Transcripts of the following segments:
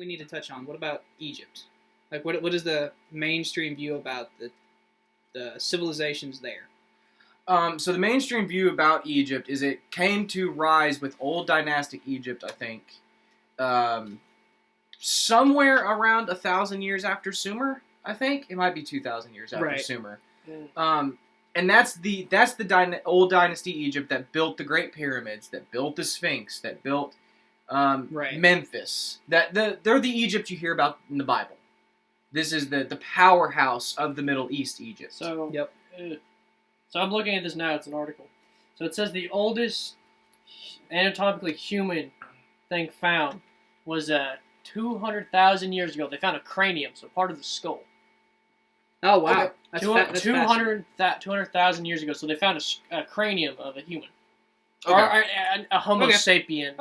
we need to touch on. What about Egypt? Like, what is the mainstream view about the civilizations there? So the mainstream view about Egypt is it came to rise with Old Dynastic Egypt, I think, somewhere around 1,000 years after Sumer. I think it might be 2,000 years after Sumer. And that's the Old Dynasty Egypt that built the Great Pyramids, that built the Sphinx, that built Memphis. They're the Egypt you hear about in the Bible. This is the powerhouse of the Middle East Egypt. So so I'm looking at this now. It's an article. So it says the oldest anatomically human thing found was 200,000 years ago. They found a cranium, so part of the skull. Oh, wow. Okay. 200,000 years ago, so they found a cranium of a human. Okay. Or a Homo sapien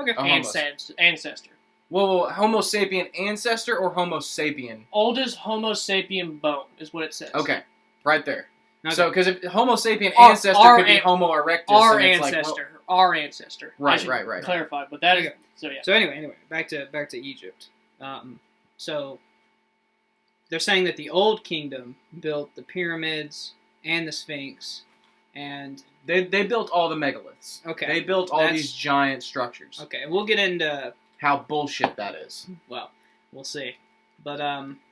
ancestor. Well, Homo sapien ancestor or Homo sapien? Oldest Homo sapien bone is what it says. Okay, right there. Okay. So, because if Homo sapien ancestor could be Homo erectus, our and it's ancestor, like, well, our ancestor. Right. Clarify, but that is so. Yeah. So anyway, back to Egypt. So they're saying that the Old Kingdom built the pyramids and the Sphinx, and they built all the megaliths. Okay, they built all these giant structures. Okay, we'll get into how bullshit that is. Well, we'll see. But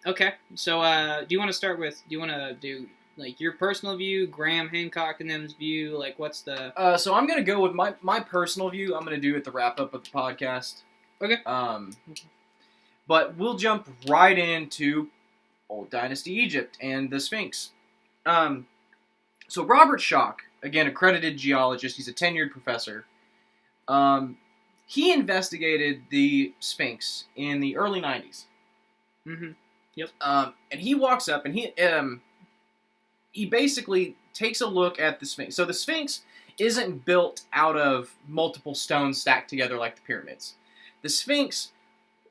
okay. So do you want to start with? Do you want to do like your personal view, Graham Hancock and them's view? Like, what's the? So I'm gonna go with my personal view. I'm gonna do at the wrap up of the podcast. Okay. But we'll jump right into Old Dynasty Egypt and the Sphinx. So Robert Schoch, again, accredited geologist, he's a tenured professor. He investigated the Sphinx in the early 90s. Mm-hmm. Yep. And he walks up and he basically takes a look at the Sphinx. So the Sphinx isn't built out of multiple stones stacked together like the pyramids. The Sphinx,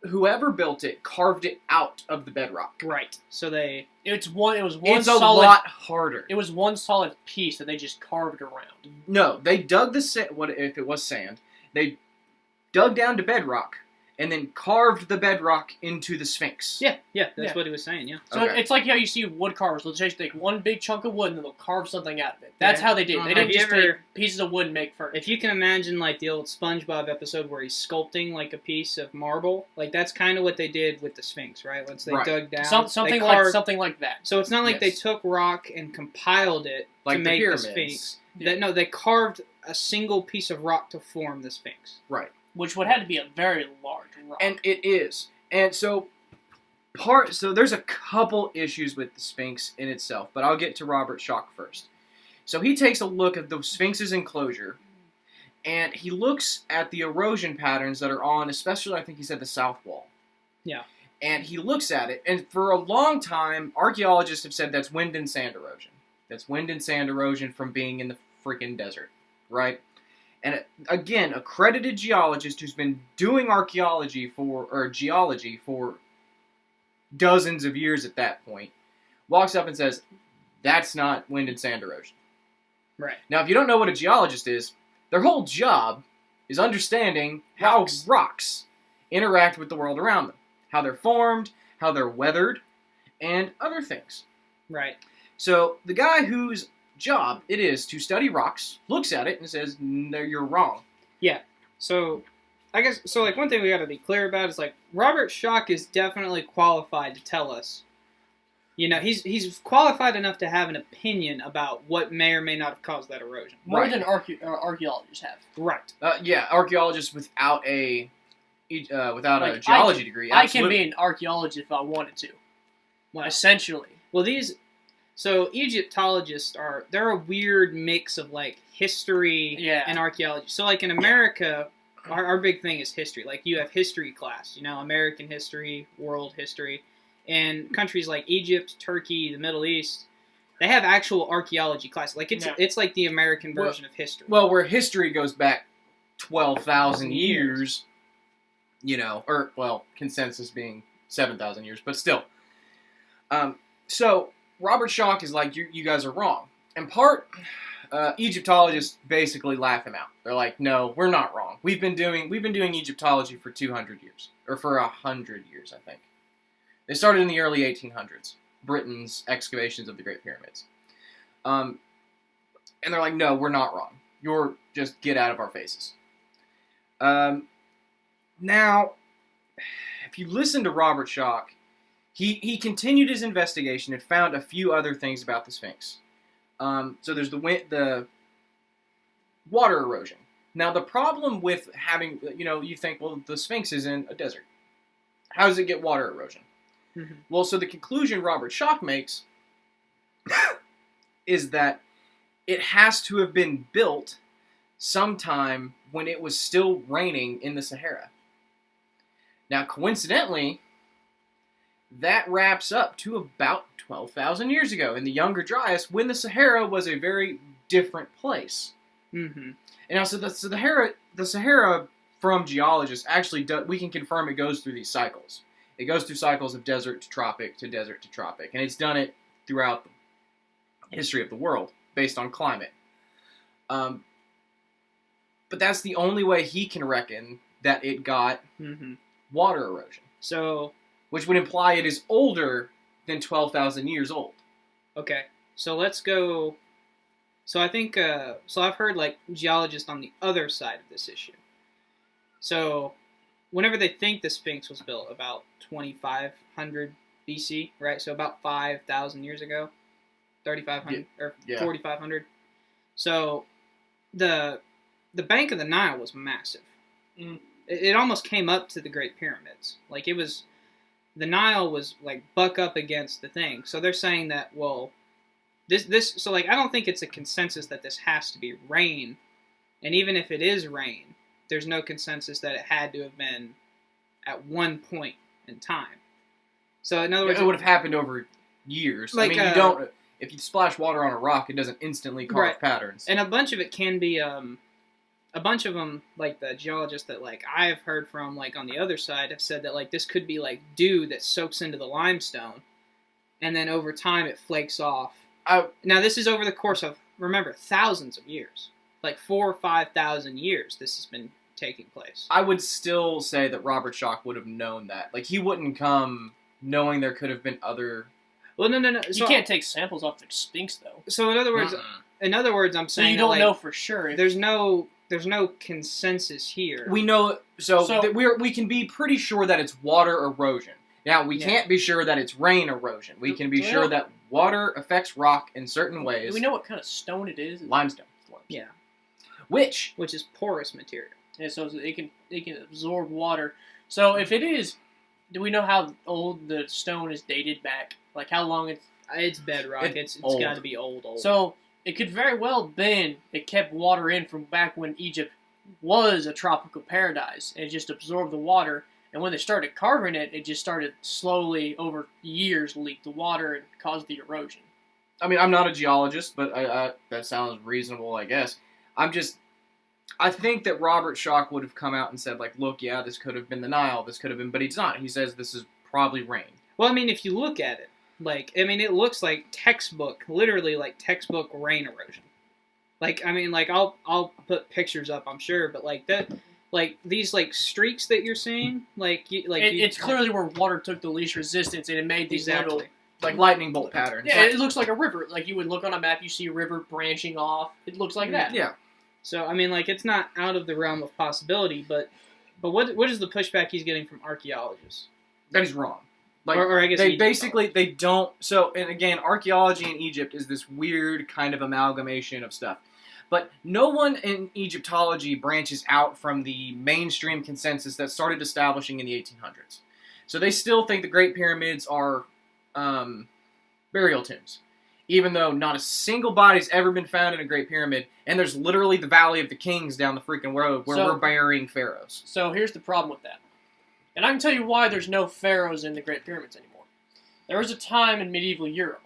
whoever built it, carved it out of the bedrock. Right. So it was It's a lot harder. It was one solid piece that they just carved around. No, they dug what if it was sand? They dug down to bedrock and then carved the bedrock into the Sphinx. Yeah, that's what he was saying, yeah. So it's like how you see wood carvers. They'll just take one big chunk of wood and they'll carve something out of it. That's how they did. They didn't just take pieces of wood and make furniture. If you can imagine, like, the old SpongeBob episode where he's sculpting, like, a piece of marble, like, that's kind of what they did with the Sphinx, right? Once they dug down. Something like that. So it's not like they took rock and compiled it like to make the Sphinx. No, they carved a single piece of rock to form the Sphinx. Right. Which would have to be a very large rock. And it is. And so there's a couple issues with the Sphinx in itself, but I'll get to Robert Schoch first. So he takes a look at the Sphinx's enclosure, and he looks at the erosion patterns that are on, especially I think he said the south wall. Yeah. And he looks at it, and for a long time, archaeologists have said that's wind and sand erosion. That's wind and sand erosion from being in the freaking desert, right? And again, accredited geologist who's been doing geology for dozens of years at that point, walks up and says, that's not wind and sand erosion. Right. Now, if you don't know what a geologist is, their whole job is understanding how rocks interact with the world around them. How they're formed, how they're weathered, and other things. Right. So, the guy whose job it is to study rocks looks at it and says, no, you're wrong. Yeah. So I guess like one thing we got to be clear about is like Robert Schoch is definitely qualified to tell us, he's qualified enough to have an opinion about what may or may not have caused that erosion. More than archaeologists have. Right. Archaeologists without a geology degree. Absolutely. I can be an archaeologist if I wanted to. Well, essentially. Well, So Egyptologists they're a weird mix of like history and archaeology. So like in America, our big thing is history. Like you have history class, American history, world history. And countries like Egypt, Turkey, the Middle East, they have actual archaeology class. Like it's like the American version of history. Well, where history goes back 12,000 years, consensus being 7,000 years, but still. So Robert Schoch is like, you guys are wrong. And part Egyptologists basically laugh him out. They're like, no, we're not wrong. We've been doing Egyptology for 200 years. Or for 100 years, I think. They started in the early 1800s. Britain's excavations of the Great Pyramids. And they're like, no, we're not wrong. You're just get out of our faces. Now, if you listen to Robert Schoch, he continued his investigation and found a few other things about the Sphinx. So there's the water erosion. Now, the problem with having, you think, well, the Sphinx is in a desert. How does it get water erosion? Mm-hmm. Well, so the conclusion Robert Schoch makes is that it has to have been built sometime when it was still raining in the Sahara. Now, coincidentally, that wraps up to about 12,000 years ago in the Younger Dryas, when the Sahara was a very different place. Mm-hmm. And now, so the Sahara, from geologists, actually we can confirm it goes through these cycles. It goes through cycles of desert to tropic to desert to tropic, and it's done it throughout the history of the world based on climate. But that's the only way he can reckon that it got water erosion. So, which would imply it is older than 12,000 years old. Okay, so let's go. So I think so I've heard like geologists on the other side of this issue. So, whenever they think the Sphinx was built, about 2,500 BC, right? So about 5,000 years ago, 3,500 or 4,500. So, the bank of the Nile was massive. It almost came up to the Great Pyramids. Like the Nile was like buck up against the thing. So they're saying that, well, so like I don't think it's a consensus that this has to be rain, and even if it is rain, there's no consensus that it had to have been at one point in time. So in other words, it would have happened over years. Like, I mean, you don't. If you splash water on a rock, it doesn't instantly carve patterns. And a bunch of it can be, a bunch of them, like the geologists that like I've heard from, like on the other side, have said that like this could be like dew that soaks into the limestone, and then over time it flakes off. Now this is over the course of, remember, thousands of years, like 4,000 or 5,000 years. This has been taking place. I would still say that Robert Schoch would have known that. Like he wouldn't come knowing there could have been other. Well, no. You can't take samples off the Sphinx, though. So in other words, I'm saying so you don't know for sure. There's no consensus here. We know, we can be pretty sure that it's water erosion. Now, we can't be sure that it's rain erosion. We can be sure that water affects rock in certain ways. Do we know what kind of stone it is? Limestone. Yeah. Which is porous material. Yeah, so it can absorb water. So if it is, do we know how old the stone is dated back? Like how long it's bedrock. It's got to be old. So it could very well been it kept water in from back when Egypt was a tropical paradise, and it just absorbed the water. And when they started carving it, it just started slowly over years leak the water and cause the erosion. I mean, I'm not a geologist, but that sounds reasonable, I guess. I think that Robert Schoch would have come out and said, like, look, yeah, this could have been the Nile, this could have been, but he's not. He says this is probably rain. Well, I mean, if you look at it, like, I mean, it looks like literally like textbook rain erosion. Like, I mean, like, I'll put pictures up, I'm sure, but like that, like these like streaks that you're seeing, it's clearly where water took the least resistance, and it made these little like lightning bolt patterns. Yeah, it looks like a river. Like you would look on a map, you see a river branching off. It looks like that. Yeah. So I mean, like, it's not out of the realm of possibility, but what is the pushback he's getting from archaeologists? That he's wrong. Like, or I guess they don't. So, and again, archaeology in Egypt is this weird kind of amalgamation of stuff. But no one in Egyptology branches out from the mainstream consensus that started establishing in the 1800s. So they still think the Great Pyramids are burial tombs, even though not a single body's ever been found in a Great Pyramid, and there's literally the Valley of the Kings down the freaking road where we're burying pharaohs. So here's the problem with that. And I can tell you why there's no pharaohs in the Great Pyramids anymore. There was a time in medieval Europe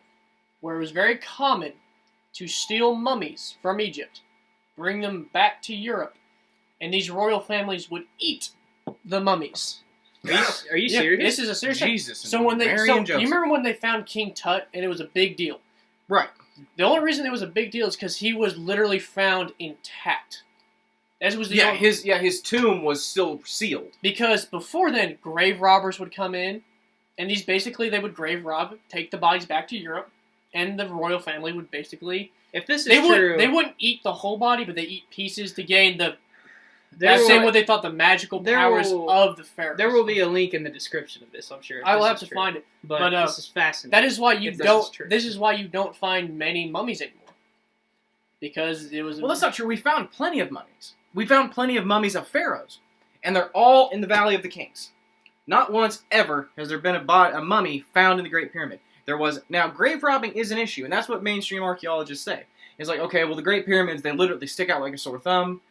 where it was very common to steal mummies from Egypt, bring them back to Europe, and these royal families would eat the mummies. Are you serious? This is a serious thing. Jesus. So you remember when they found King Tut, and it was a big deal? Right. The only reason it was a big deal is because he was literally found intact. As was the his tomb was still sealed. Because before then, grave robbers would come in, and they would grave rob, take the bodies back to Europe, and the royal family would basically... If this is true... They wouldn't eat the whole body, but they eat pieces to gain the... same what they thought the magical powers of the pharaohs. There will be a link in the description of this, I'm sure. I will have to find it. But this is fascinating. That is why this is why you don't find many mummies anymore. Because it was... Well, that's not true. We found plenty of mummies. We found plenty of mummies of pharaohs. And they're all in the Valley of the Kings. Not once ever has there been a mummy found in the Great Pyramid. There was... Now, grave robbing is an issue, and that's what mainstream archaeologists say. It's like, okay, well, the Great Pyramids, they literally stick out like a sore thumb.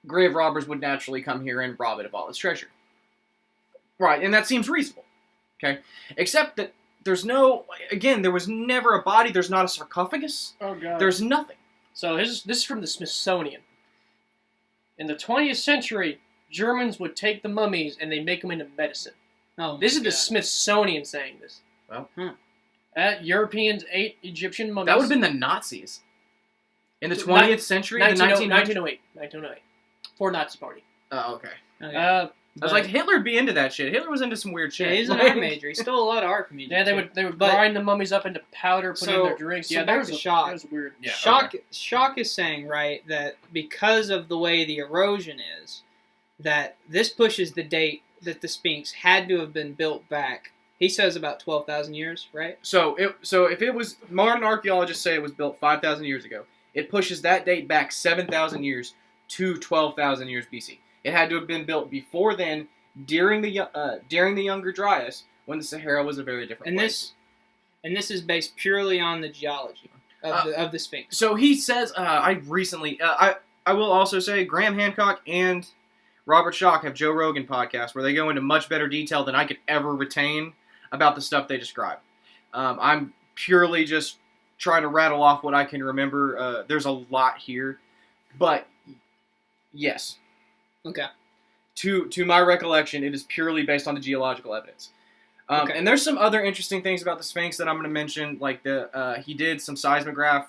Grave robbers would naturally come here and rob it of all its treasure. Right, and that seems reasonable. Okay? Except that there's no... Again, there was never a body. There's not a sarcophagus. Oh, God. There's nothing. So this is from the Smithsonian. In the 20th century, Germans would take the mummies and they make them into medicine. Oh, this is the Smithsonian saying this. Well, Europeans ate Egyptian mummies. That would have been the Nazis. In the 20th century? 1908. For Nazi Party. Oh, okay. I was like, Hitler'd be into that shit. Hitler was into some weird shit. Yeah, he's an art major. He stole a lot of art from Egypt. Yeah, they would grind the mummies up into powder, put it in their drinks. So that was weird. Yeah, Shock is saying, right, that because of the way the erosion is, that this pushes the date that the Sphinx had to have been built back. He says about 12,000 years, right? So if it was, modern archaeologists say it was built 5,000 years ago, it pushes that date back 7,000 years to 12,000 years BC. It had to have been built before then, during the Younger Dryas, when the Sahara was a very different place. This is based purely on the geology of the Sphinx. So he says, I will also say Graham Hancock and Robert Schoch have Joe Rogan podcasts where they go into much better detail than I could ever retain about the stuff they describe. I'm purely just trying to rattle off what I can remember. There's a lot here, but yes. Okay. To my recollection, it is purely based on the geological evidence. Okay. And there's some other interesting things about the Sphinx that I'm going to mention, like he did some seismograph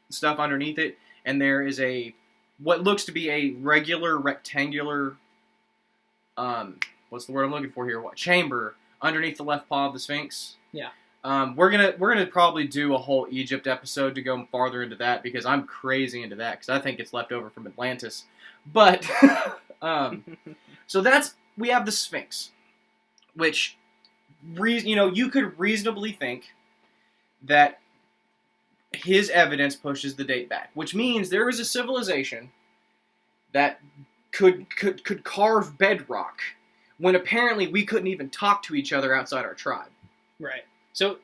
stuff underneath it, and there is what looks to be a regular rectangular, what's the word I'm looking for here? Chamber underneath the left paw of the Sphinx. Yeah. We're gonna probably do a whole Egypt episode to go farther into that because I'm crazy into that because I think it's left over from Atlantis. But so we have the Sphinx, which you could reasonably think that his evidence pushes the date back, which means there is a civilization that could carve bedrock when apparently we couldn't even talk to each other outside our tribe. Right. So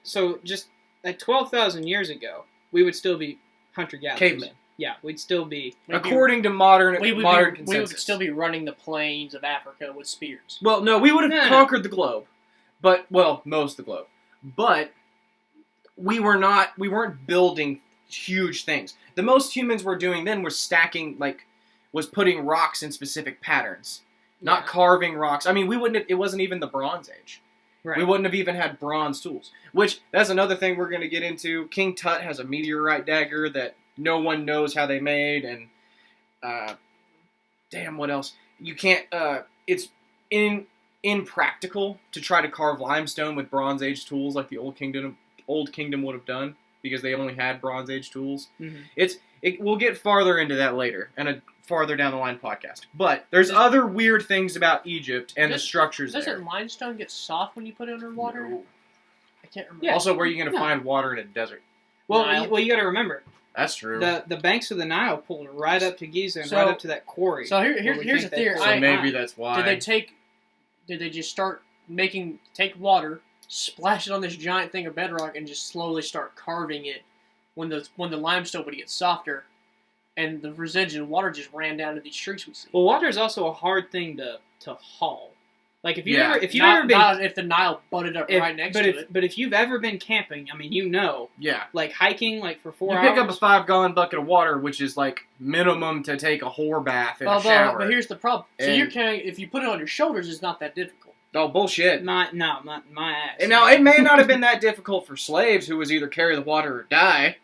just at 12,000 years ago, we would still be hunter-gatherers. Cavemen. Yeah, we'd still be... According to modern consensus. We would still be running the plains of Africa with spears. Well, no, we would have conquered the globe. Most of the globe. But we weren't building huge things. The most humans were doing then was was putting rocks in specific patterns. Not carving rocks. I mean, it wasn't even the Bronze Age. Right. We wouldn't have even had bronze tools. Which, that's another thing we're going to get into. King Tut has a meteorite dagger that no one knows how they made, and what else? You can't, it's impractical to try to carve limestone with Bronze Age tools like the Old Kingdom would have done, because they only had Bronze Age tools. Mm-hmm. We'll get farther into that later, and a farther down the line podcast. But there's other weird things about Egypt and the structures there. Doesn't limestone get soft when you put it underwater? No. I can't remember. Yeah. Also, where are you going to find water in a desert? Well, you got to remember. That's true. The banks of the Nile pulled right up to Giza and right up to that quarry. So here's the theory. So maybe that's why. Did they just start take water, splash it on this giant thing of bedrock, and just slowly start carving it when the limestone would get softer, and the residual water just ran down to these streaks we see? Well, water is also a hard thing to haul. Like if you've ever been, not if the Nile butted up right next to it. But if you've ever been camping, I mean, like hiking, like for 4 hours. You pick up a 5-gallon bucket of water, which is like minimum to take a whore bath and a shower. But here's the problem. So you're carrying, if you put it on your shoulders, it's not that difficult. Oh, bullshit. Not my ass. And now, it may not have been that difficult for slaves who was either carry the water or die.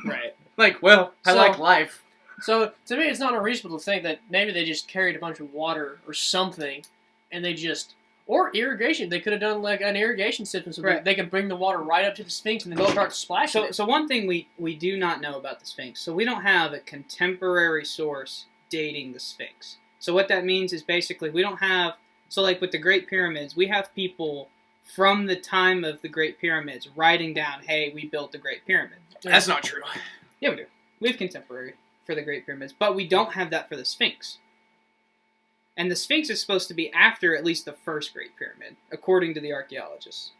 Right. Like, well, I like life. So, to me, it's not unreasonable to think that maybe they just carried a bunch of water or something, and they just... Or irrigation. They could have done, like, an irrigation system so they could bring the water right up to the Sphinx and then start splashing it. So one thing we do not know about the Sphinx, so we don't have a contemporary source dating the Sphinx. So what that means is basically we don't have... So, like, with the Great Pyramids, we have people from the time of the Great Pyramids writing down, hey, we built the Great Pyramid. That's not true. Yeah, we do. We have contemporary for the Great Pyramids, but we don't have that for the Sphinx. And the Sphinx is supposed to be after at least the first Great Pyramid, according to the archaeologists.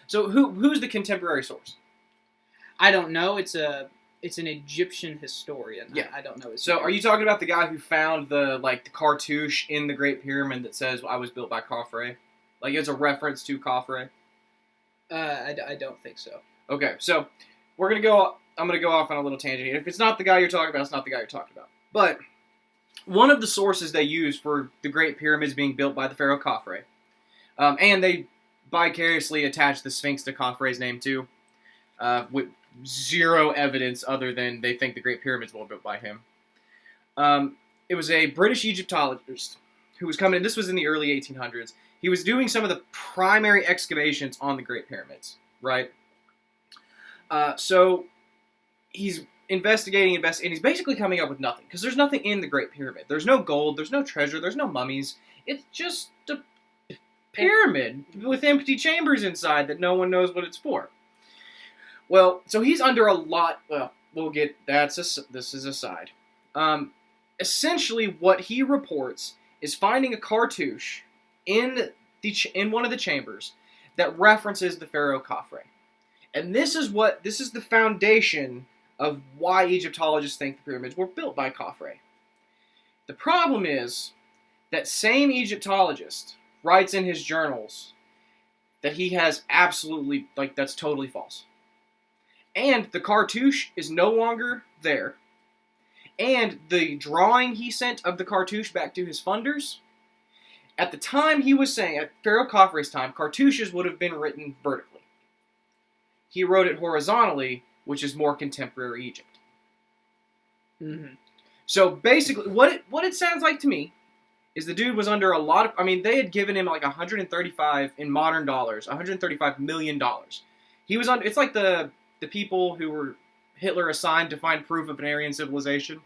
So who's the contemporary source? I don't know. It's an Egyptian historian. Yeah. I don't know his So name. are you talking about the guy who found the cartouche in the Great Pyramid that says I was built by Khafre? Like, it's a reference to Khafre? I don't think so. Okay, so I'm going to go off on a little tangent here. If it's not the guy you're talking about, it's not the guy you're talking about. But one of the sources they use for the Great Pyramids being built by the Pharaoh Khafre, and they vicariously attach the Sphinx to Khafre's name too, with zero evidence other than they think the Great Pyramids were built by him. It was a British Egyptologist who was coming in. This was in the early 1800s. He was doing some of the primary excavations on the Great Pyramids, right? So he's investigating, and he's basically coming up with nothing, because there's nothing in the Great Pyramid. There's no gold, there's no treasure, there's no mummies. It's just a pyramid with empty chambers inside that no one knows what it's for. Well, so he's under a lot... Well, we'll get... This is aside. Essentially, what he reports is finding a cartouche in one of the chambers that references the Pharaoh Khafre. And this is the foundation of why Egyptologists think the pyramids were built by Khafre. The problem is that same Egyptologist writes in his journals that he has absolutely, that's totally false. And the cartouche is no longer there. And the drawing he sent of the cartouche back to his funders, at the time he was saying, at Pharaoh Khafre's time, cartouches would have been written vertically. He wrote it horizontally, which is more contemporary Egypt. Mm-hmm. So basically, what it sounds like to me is the dude was under a lot of... I mean, they had given him like 135, in modern dollars, $135 million. He was on... It's like the people who were Hitler assigned to find proof of an Aryan civilization.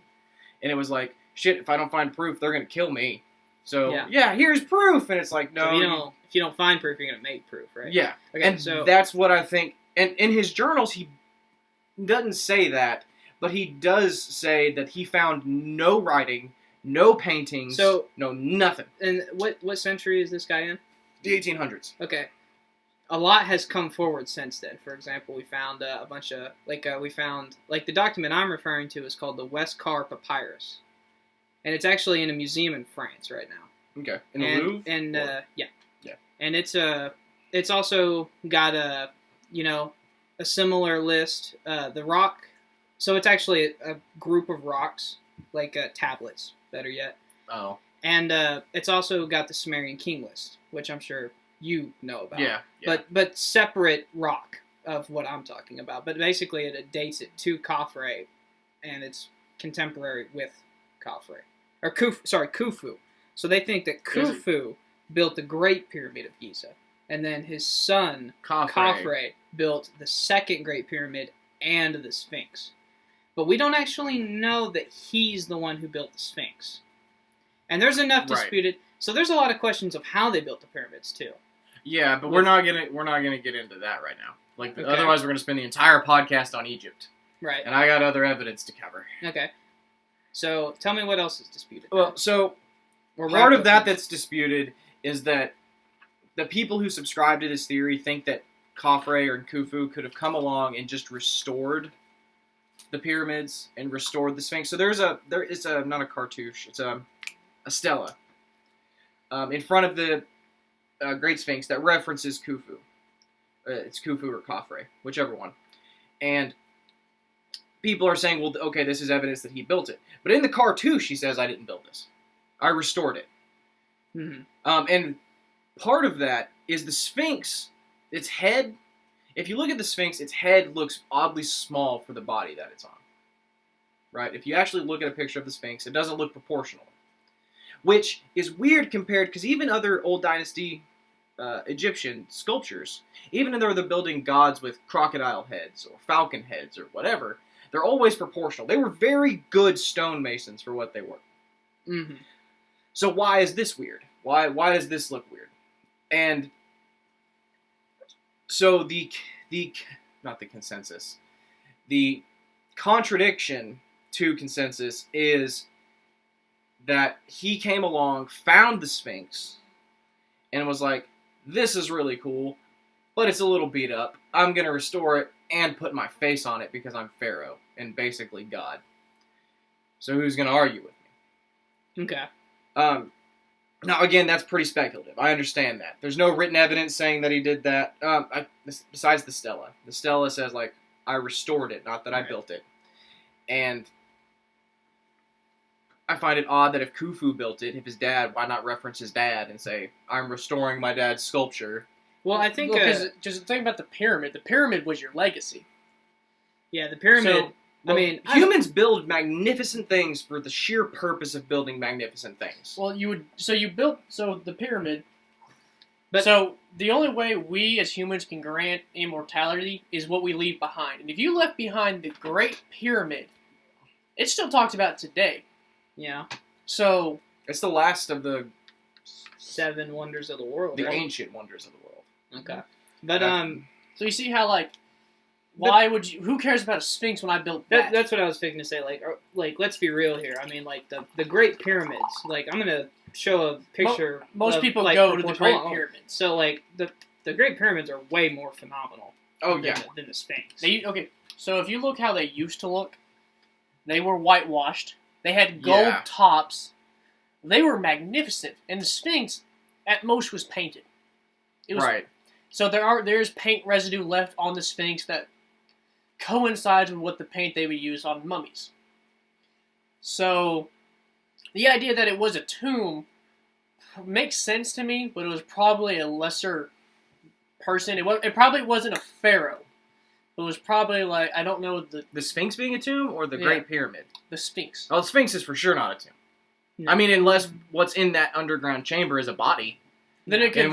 And it was like, shit, if I don't find proof, they're going to kill me. So, yeah, here's proof! And it's like, no... So if you don't find proof, you're going to make proof, right? Yeah. Okay, and so that's what I think... And in his journals, he doesn't say that, but he does say that he found no writing, no paintings, no nothing. And what century is this guy in? The 1800s. Okay. A lot has come forward since then. For example, we found a bunch of, the document I'm referring to is called the Westcar Papyrus. And it's actually in a museum in France right now. Okay. In the Louvre? And, yeah. Yeah. And it's also got a similar list, the rock. So it's actually a group of rocks, tablets, better yet. Oh. And it's also got the Sumerian king list, which I'm sure you know about. Yeah. But separate rock of what I'm talking about. But basically it dates it to Khafre, and it's contemporary with Khafre. Or Khufu. So they think that Khufu built the Great Pyramid of Giza. And then his son, Khafre, built the second Great Pyramid and the Sphinx. But we don't actually know that he's the one who built the Sphinx. And there's enough disputed. So there's a lot of questions of how they built the pyramids too. Yeah, but we're not gonna get into that right now. Otherwise we're gonna spend the entire podcast on Egypt. Right. And I got other evidence to cover. Okay. So tell me what else is disputed. Well, so part of that's disputed is that the people who subscribe to this theory think that Khafre or Khufu could have come along and just restored the pyramids and restored the Sphinx. So there's not a cartouche, it's a stela in front of the Great Sphinx that references Khufu. It's Khufu or Khafre, whichever one. And people are saying, well, okay, this is evidence that he built it. But in the cartouche, he says, I didn't build this. I restored it. Mm-hmm. And part of that is the Sphinx, its head. If you look at the Sphinx, its head looks oddly small for the body that it's on. Right? If you actually look at a picture of the Sphinx, it doesn't look proportional. Which is weird compared, because even other old dynasty Egyptian sculptures, even though they're building gods with crocodile heads or falcon heads or whatever, they're always proportional. They were very good stonemasons for what they were. Mm-hmm. So why is this weird? Why does this look weird? And so the not the consensus, the contradiction to consensus is that he came along, found the Sphinx, and was like, this is really cool, but it's a little beat up. I'm going to restore it and put my face on it because I'm Pharaoh and basically God. So who's going to argue with me? Okay. Now, again, that's pretty speculative. I understand that. There's no written evidence saying that he did that, besides the stela. The stela says, like, I restored it, not that I built it. And I find it odd that if Khufu built it, if his dad, why not reference his dad and say, I'm restoring my dad's sculpture? Well, I think... Because just think about the pyramid was your legacy. Yeah, the pyramid... So, well, humans build magnificent things for the sheer purpose of building magnificent things. Well, you built the pyramid. But so the only way we as humans can grant immortality is what we leave behind. And if you left behind the Great Pyramid, it's still talked about today. Yeah. So it's the last of the 7 wonders of the world. The right? ancient wonders of the world. Okay. But so you see how why would you? Who cares about a Sphinx when I built that? That's what I was thinking to say. Like, let's be real here. I mean, like the Great Pyramids. Like, I'm gonna show a picture. Most people like, go to the Great Pyramids. So, like, the Great Pyramids are way more phenomenal. Oh than, yeah. Than the Sphinx. Okay. So if you look how they used to look, they were whitewashed. They had gold tops. They were magnificent, and the Sphinx, at most, was painted. It was, right. So there's paint residue left on the Sphinx that coincides with what the paint they would use on mummies. So the idea that it was a tomb makes sense to me, but it was probably a lesser person. It probably wasn't a pharaoh. It was probably I don't know the Sphinx being a tomb or the Great Pyramid. The Sphinx. Oh, the Sphinx is for sure not a tomb. No. I mean, unless what's in that underground chamber is a body. Then it could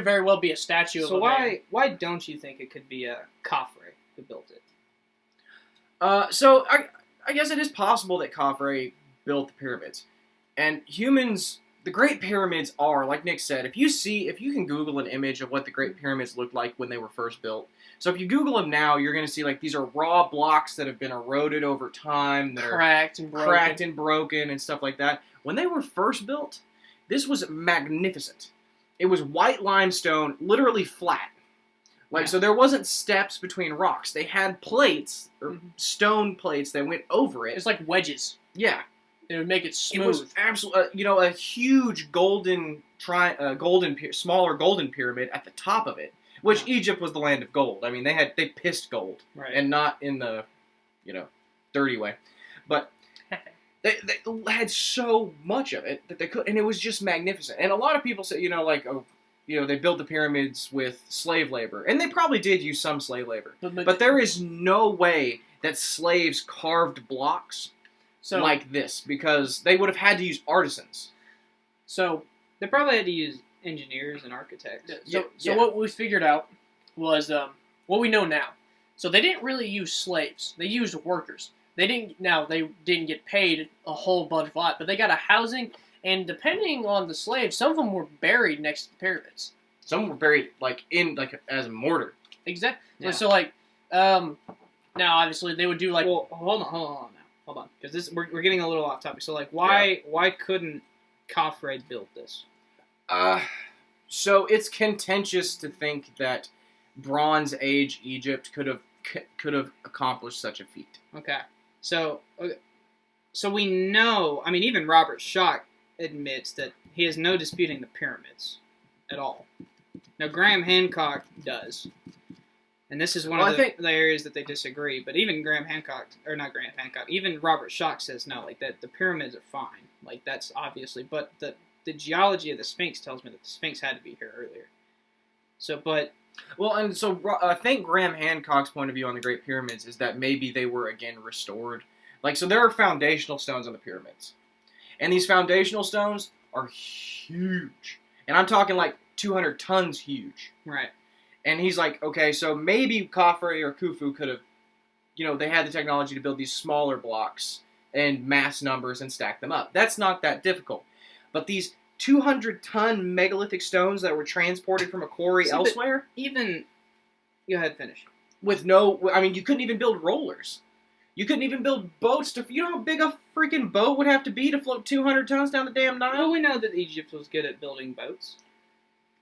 very well be a statue of a man. Why don't you think it could be a Khafre who built it? So I guess it is possible that Khafre built the pyramids. And humans, the Great Pyramids are, like Nick said, if you can Google an image of what the Great Pyramids looked like when they were first built. So if you Google them now, you're going to see these are raw blocks that have been eroded over time, that cracked and broken and stuff like that. When they were first built, this was magnificent. It was white limestone, literally flat. So there wasn't steps between rocks. They had plates, or stone plates that went over it. It's like wedges. Yeah. It would make it smooth. It was absolutely, a huge smaller golden pyramid at the top of it, which Egypt was the land of gold. I mean, they pissed gold, right. And not in the, dirty way, but they had so much of it that they could, and it was just magnificent. And a lot of people say, they built the pyramids with slave labor, and they probably did use some slave labor, but there is no way that slaves carved blocks like this, because they would have had to use artisans. So they probably had to use engineers and architects. So what we figured out was what we know now. So they didn't really use slaves; they used workers. They didn't get paid a whole bunch of lot, but they got a housing, and depending on the slaves, some of them were buried next to the pyramids. Some were buried as a mortar. Exactly. Yeah. So now obviously they would do Well, hold on, because we're getting a little off topic. So why couldn't Khafre build this? So it's contentious to think that Bronze Age Egypt could have accomplished such a feat. Okay. So we know, I mean, even Robert Schoch admits that he has no disputing the pyramids at all. Now, Graham Hancock does. And this is one of the areas that they disagree. But even even Robert Schoch says no, that the pyramids are fine. That's obviously, but the geology of the Sphinx tells me that the Sphinx had to be here earlier. So, but well, and so I think Graham Hancock's point of view on the Great Pyramids is that maybe they were again restored. Like, so there are foundational stones on the pyramids, and these foundational stones are huge, and I'm talking like 200 tons huge. Right. And he's like, okay, so maybe Khafre or Khufu could have, they had the technology to build these smaller blocks and mass numbers and stack them up. That's not that difficult. But these 200-ton megalithic stones that were transported from a quarry elsewhere... Even... Go ahead, finish. With no... I mean, you couldn't even build rollers. You couldn't even build boats to... You know how big a freaking boat would have to be to float 200 tons down the damn Nile? Well, we know that Egypt was good at building boats.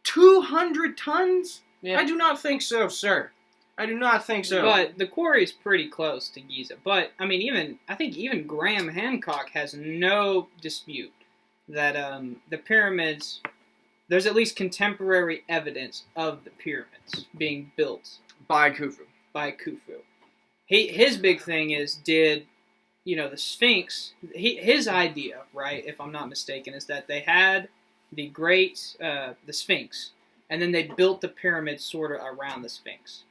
200 tons? Yeah. I do not think so, sir. I do not think so. But the quarry is pretty close to Giza. But, I mean, I think even Graham Hancock has no dispute that the pyramids, there's at least contemporary evidence of the pyramids being built by Khufu. His big thing is, the Sphinx, his idea, right, if I'm not mistaken, is that they had the Sphinx, and then they built the pyramids sort of around the Sphinx.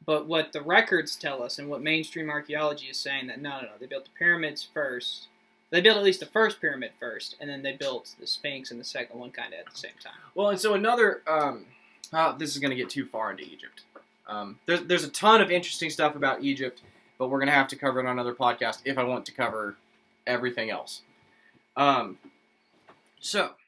But what the records tell us, and what mainstream archaeology is saying, that no, they built the pyramids first. They built at least the first pyramid first, and then they built the Sphinx and the second one kind of at the same time. Well, and so another, this is going to get too far into Egypt. There's a ton of interesting stuff about Egypt, but we're going to have to cover it on another podcast if I want to cover everything else. So,